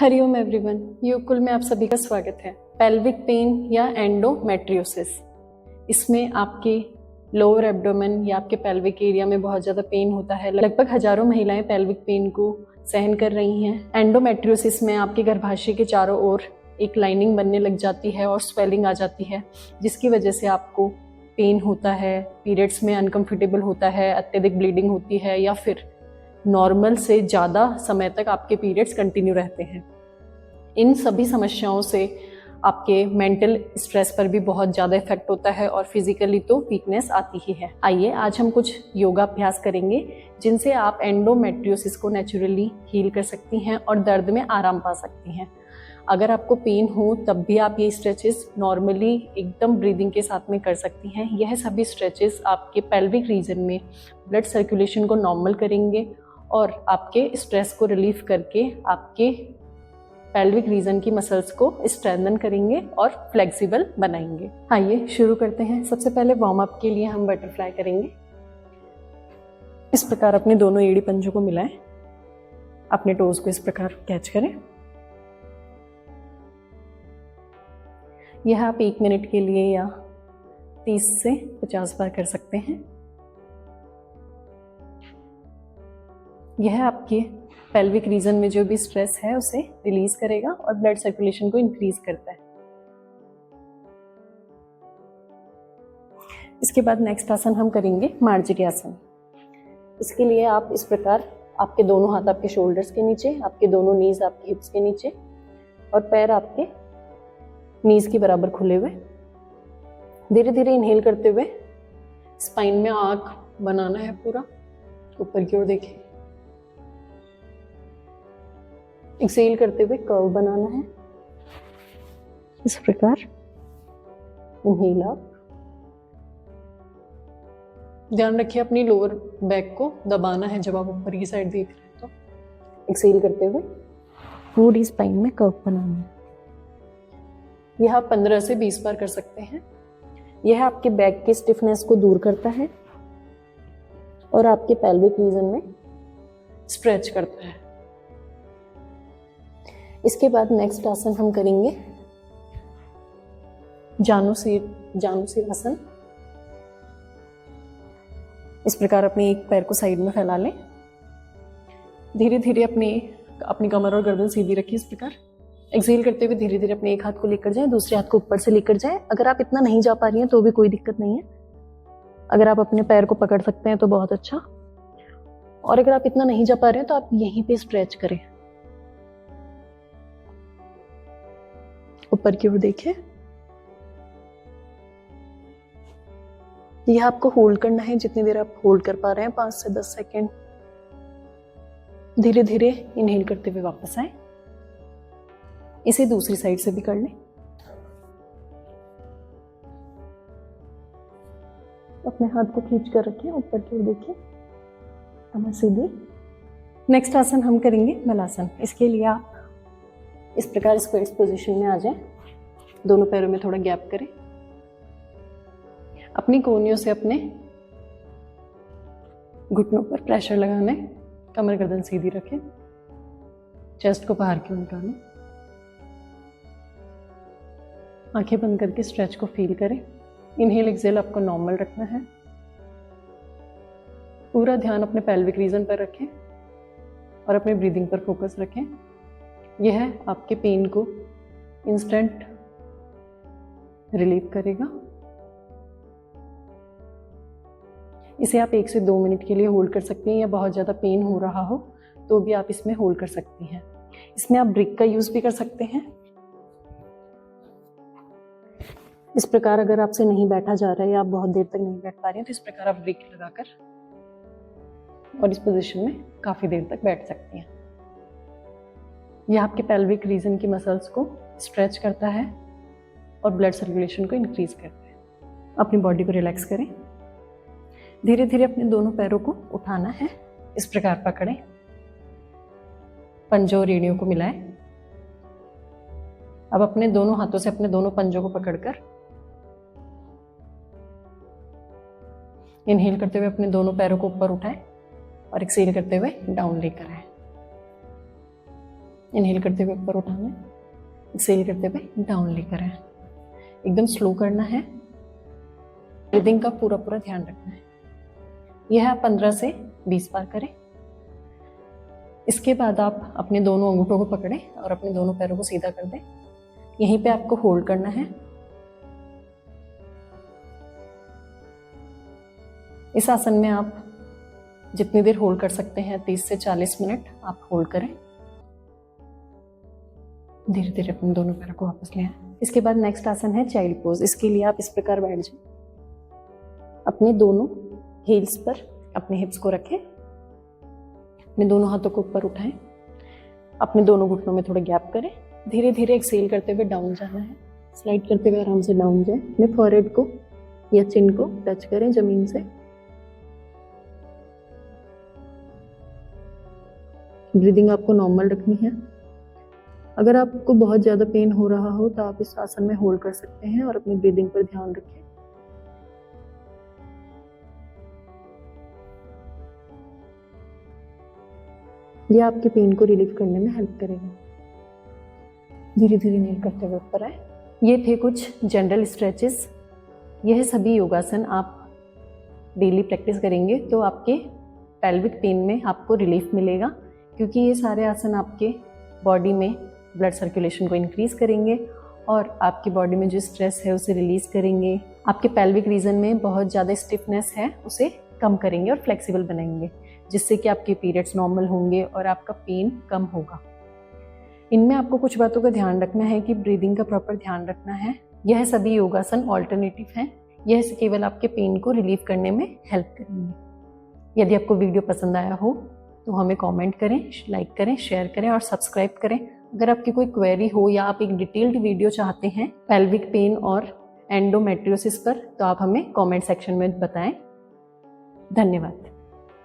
Hariom everyone, यूकुल में आप सभी का स्वागत है। पेल्विक पेन या एंडोमेट्रियोसिस, इसमें आपके लोअर एब्डोमेन या आपके पेल्विक एरिया में बहुत ज़्यादा पेन होता है। लगभग हजारों महिलाएं पेल्विक पेन को सहन कर रही हैं। एंडोमेट्रियोसिस में आपके गर्भाशय के चारों ओर एक लाइनिंग बनने लग जाती है और स्वेलिंग आ जाती है, जिसकी वजह से आपको पेन होता है, पीरियड्स में अनकंफर्टेबल होता है, अत्यधिक ब्लीडिंग होती है या फिर नॉर्मल से ज़्यादा समय तक आपके पीरियड्स कंटिन्यू रहते हैं। इन सभी समस्याओं से आपके मेंटल स्ट्रेस पर भी बहुत ज़्यादा इफेक्ट होता है और फिजिकली तो वीकनेस आती ही है। आइए आज हम कुछ योगा अभ्यास करेंगे जिनसे आप एंडोमेट्रियोसिस को नेचुरली हील कर सकती हैं और दर्द में आराम पा सकती हैं। अगर आपको पेन हो तब भी आप ये स्ट्रेचेस नॉर्मली एकदम ब्रीदिंग के साथ में कर सकती हैं। यह सभी स्ट्रेचेस आपके पेल्विक रीजन में ब्लड सर्कुलेशन को नॉर्मल करेंगे और आपके स्ट्रेस को रिलीफ करके आपके पेल्विक रीजन की मसल्स को स्ट्रेंथन करेंगे और फ्लेक्सिबल बनाएंगे। आइए शुरू करते हैं। सबसे पहले वार्म अप के लिए हम बटरफ्लाई करेंगे। इस प्रकार अपने दोनों एड़ी पंजों को मिलाएं, अपने टोज को इस प्रकार कैच करें। यह आप 1 मिनट के लिए या 30 से 50 बार कर सकते हैं। यह आपके पेल्विक रीजन में जो भी स्ट्रेस है उसे रिलीज करेगा और ब्लड सर्कुलेशन को इंक्रीज करता है। इसके बाद नेक्स्ट आसन हम करेंगे मार्जरी आसन। इसके लिए आप इस प्रकार आपके दोनों हाथ आपके शोल्डर्स के नीचे, आपके दोनों नीज आपके हिप्स के नीचे और पैर आपके नीज के बराबर खुले हुए धीरे धीरे इनहेल करते हुए स्पाइन में आंख बनाना है, पूरा ऊपर की ओर देखें। एक्सेल करते हुए कर्व बनाना है इस प्रकार। Inhale up. ध्यान रखिए अपनी लोअर बैक को दबाना है जब आप ऊपर की साइड देख रहे हैं तो। एक्सेल करते हुए पूरी स्पाइन में कर्व बनाना है। यह आप 15 से 20 बार कर सकते हैं। यह आपके बैक के स्टिफनेस को दूर करता है और आपके पेल्विक रीजन में स्ट्रेच करता है। इसके बाद नेक्स्ट आसन हम करेंगे जानुसीर आसन। इस प्रकार अपने एक पैर को साइड में फैला लें। धीरे धीरे अपनी कमर और गर्दन सीधी रखिए इस प्रकार। एक्सेल करते हुए धीरे धीरे अपने एक हाथ को लेकर जाएं, दूसरे हाथ को ऊपर से लेकर जाएं। अगर आप इतना नहीं जा पा रही हैं तो भी कोई दिक्कत नहीं है। अगर आप अपने पैर को पकड़ सकते हैं तो बहुत अच्छा, और अगर आप इतना नहीं जा पा रहे हैं तो आप यहीं पे स्ट्रेच करें। ऊपर की ओर देखें। यह आपको होल्ड करना है जितनी देर आप होल्ड कर पा रहे हैं, 5 से 10 सेकेंड। धीरे धीरे इनहेल करते हुए वापस आए। इसे दूसरी साइड से भी कर लें। अपने हाथ को खींच कर रखें, ऊपर की ओर देखिए, कमर सीधी। नेक्स्ट आसन हम करेंगे मलासन। इसके लिए आप इस प्रकार स्क्वेट्स पोजीशन में आ जाएं। दोनों पैरों में थोड़ा गैप करें। अपनी कोहनियों से अपने घुटनों पर प्रेशर लगाना है। कमर गर्दन सीधी रखें। चेस्ट को बाहर की ओर निकालें। आंखें बंद करके स्ट्रेच को फील करें। इनहेल एक्सेल आपको नॉर्मल रखना है। पूरा ध्यान अपने पेल्विक रीजन पर रखें और अपने ब्रीदिंग पर फोकस रखें। यह आपके पेन को इंस्टेंट रिलीव करेगा। इसे आप 1 से 2 मिनट के लिए होल्ड कर सकती हैं, या बहुत ज़्यादा पेन हो रहा हो तो भी आप इसमें होल्ड कर सकती हैं। इसमें आप ब्रिक का यूज़ भी कर सकते हैं। इस प्रकार अगर आपसे नहीं बैठा जा रहा है या आप बहुत देर तक नहीं बैठ पा रहे हैं तो इस प्रकार आप ब्रिक लगाकर और इस पोजीशन में काफ़ी देर तक बैठ सकती हैं। यह आपके पेल्विक रीजन की मसल्स को स्ट्रेच करता है और ब्लड सर्कुलेशन को इंक्रीज करता है। अपनी बॉडी को रिलैक्स करें। धीरे धीरे अपने दोनों पैरों को उठाना है। इस प्रकार पकड़ें। पंजों और एड़ियों को मिलाएं। अब अपने दोनों हाथों से अपने दोनों पंजों को पकड़कर इनहेल करते हुए अपने दोनों पैरों को ऊपर उठाएं और एक्सेल करते हुए डाउन लेकर आए। इनहेल करते हुए ऊपर उठाना है, एक्सहेल करते हुए डाउन लेकर आए। एकदम स्लो करना है, ब्रीदिंग का पूरा पूरा ध्यान रखना है। यह आप 15 से 20 बार करें। इसके बाद आप अपने दोनों अंगूठों को पकड़ें और अपने दोनों पैरों को सीधा कर दें। यहीं पे आपको होल्ड करना है। इस आसन में आप जितनी देर होल्ड कर सकते हैं, 30 से 40 मिनट आप होल्ड करें। धीरे धीरे अपने दोनों पैरों को वापस ले आए। इसके बाद नेक्स्ट आसन है चाइल्ड पोज। इसके लिए आप इस प्रकार बैठ जाएं। अपने दोनों हील्स पर अपने हिप्स को रखें, अपने दोनों हाथों को ऊपर उठाएं, अपने दोनों घुटनों में थोड़ा गैप करें। धीरे धीरे एक्सहेल करते हुए डाउन जाना है। स्लाइड करते हुए आराम से डाउन जाए। अपने फॉरहेड को या चिन को टच करें जमीन से। ब्रीदिंग आपको नॉर्मल रखनी है। अगर आपको बहुत ज़्यादा पेन हो रहा हो तो आप इस आसन में होल्ड कर सकते हैं और अपनी ब्रीदिंग पर ध्यान रखें। यह आपके पेन को रिलीफ करने में हेल्प करेगा। धीरे धीरे नील करते हुए ऊपर आए। ये थे कुछ जनरल स्ट्रेचेस। यह सभी योगासन आप डेली प्रैक्टिस करेंगे तो आपके पेल्विक पेन में आपको रिलीफ मिलेगा, क्योंकि ये सारे आसन आपके बॉडी में ब्लड सर्कुलेशन को इंक्रीज करेंगे और आपकी बॉडी में जो स्ट्रेस है उसे रिलीज करेंगे। आपके पेल्विक रीजन में बहुत ज़्यादा स्टिफनेस है उसे कम करेंगे और फ्लेक्सिबल बनाएंगे, जिससे कि आपके पीरियड्स नॉर्मल होंगे और आपका पेन कम होगा। इनमें आपको कुछ बातों का ध्यान रखना है कि ब्रीदिंग का प्रॉपर ध्यान रखना है। यह सभी योगासन ऑल्टरनेटिव हैं। यह केवल आपके पेन को रिलीव करने में हेल्प करेंगे। यदि आपको वीडियो पसंद आया हो तो हमें कमेंट करें, लाइक करें, शेयर करें और सब्सक्राइब करें। अगर आपकी कोई क्वेरी हो या आप एक डिटेल्ड वीडियो चाहते हैं पेल्विक पेन और एंडोमेट्रियोसिस पर, तो आप हमें कमेंट सेक्शन में बताएं। धन्यवाद।